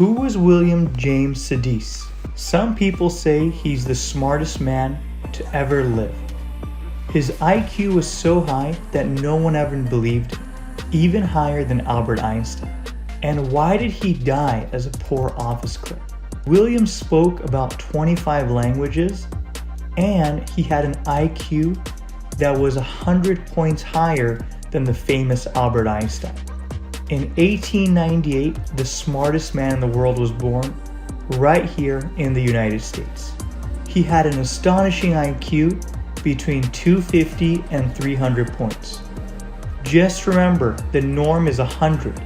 Who was William James Sidis? Some people say he's the smartest man to ever live. His IQ was so high that no one ever believed him, even higher than Albert Einstein. And why did he die as a poor office clerk? William spoke about 25 languages, and he had an IQ that was 100 points higher than the famous Albert Einstein. In 1898, the smartest man in the world was born right here in the United States. He had an astonishing IQ between 250 and 300 points. Just remember, the norm is 100,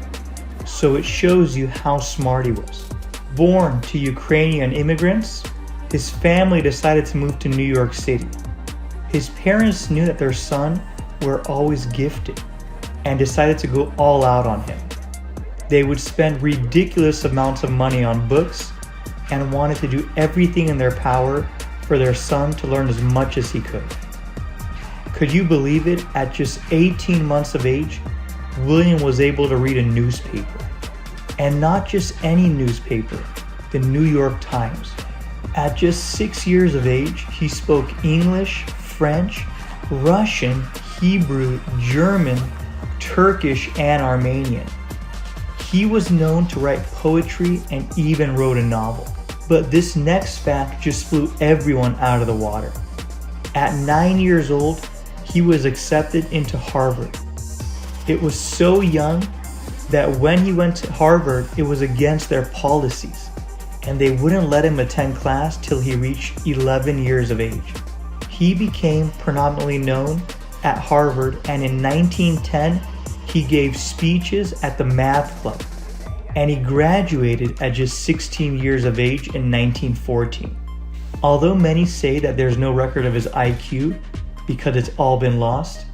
so it shows you how smart he was. Born to Ukrainian immigrants, his family decided to move to New York City. His parents knew that their son were always gifted and decided to go all out on him. They would spend ridiculous amounts of money on books and wanted to do everything in their power for their son to learn as much as he could. Could you believe it? At just 18 months of age, William was able to read a newspaper. And not just any newspaper, the New York Times. At just 6 years of age, he spoke English, French, Russian, Hebrew, German, Turkish, and Armenian. He was known to write poetry and even wrote a novel. But this next fact just blew everyone out of the water. At 9 years old, he was accepted into Harvard. It was so young that when he went to Harvard, it was against their policies, and they wouldn't let him attend class till he reached 11 years of age. He became predominantly known at Harvard, and in 1910, he gave speeches at the math club, and he graduated at just 16 years of age in 1914. Although many say that there's no record of his IQ because it's all been lost,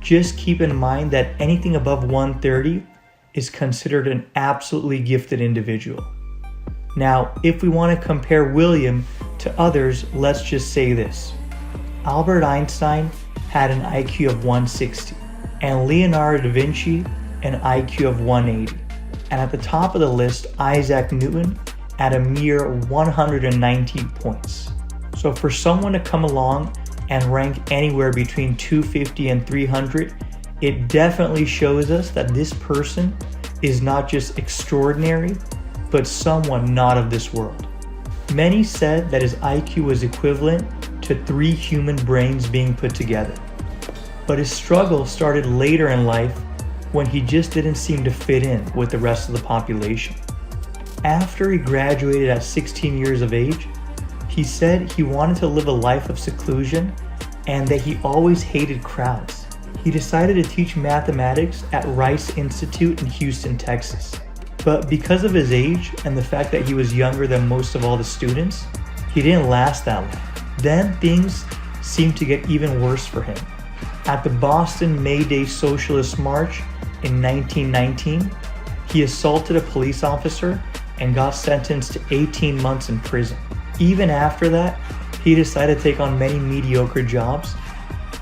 just keep in mind that anything above 130 is considered an absolutely gifted individual. Now, if we want to compare William to others, let's just say this. Albert Einstein had an IQ of 160, and Leonardo da Vinci an IQ of 180. And at the top of the list, Isaac Newton at a mere 190 points. So for someone to come along and rank anywhere between 250 and 300, it definitely shows us that this person is not just extraordinary, but someone not of this world. Many said that his IQ was equivalent to 3 human brains being put together. But his struggle started later in life when he just didn't seem to fit in with the rest of the population. After he graduated at 16 years of age, he said he wanted to live a life of seclusion and that he always hated crowds. He decided to teach mathematics at Rice Institute in Houston, Texas. But because of his age and the fact that he was younger than most of all the students, he didn't last that long. Then things seemed to get even worse for him. At the Boston May Day Socialist March in 1919, he assaulted a police officer and got sentenced to 18 months in prison. Even after that, he decided to take on many mediocre jobs,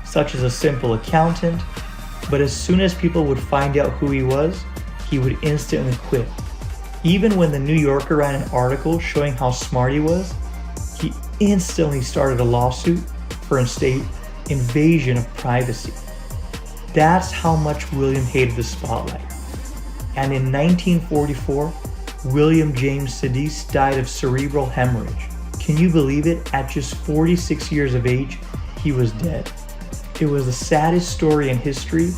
such as a simple accountant, but as soon as people would find out who he would instantly quit. Even when the New Yorker ran an article showing how smart he was, he instantly started a lawsuit for a state invasion of privacy. That's how much William hated the spotlight. And in 1944, William James Sidis died of cerebral hemorrhage. Can you believe it? At just 46 years of age, he was dead. It was the saddest story in history,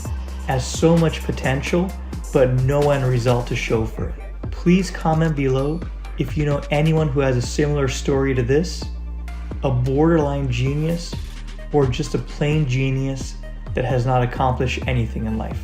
as so much potential, but no end result to show for it. Please comment below if you know anyone who has a similar story to this, a borderline genius, or just a plain genius that has not accomplished anything in life.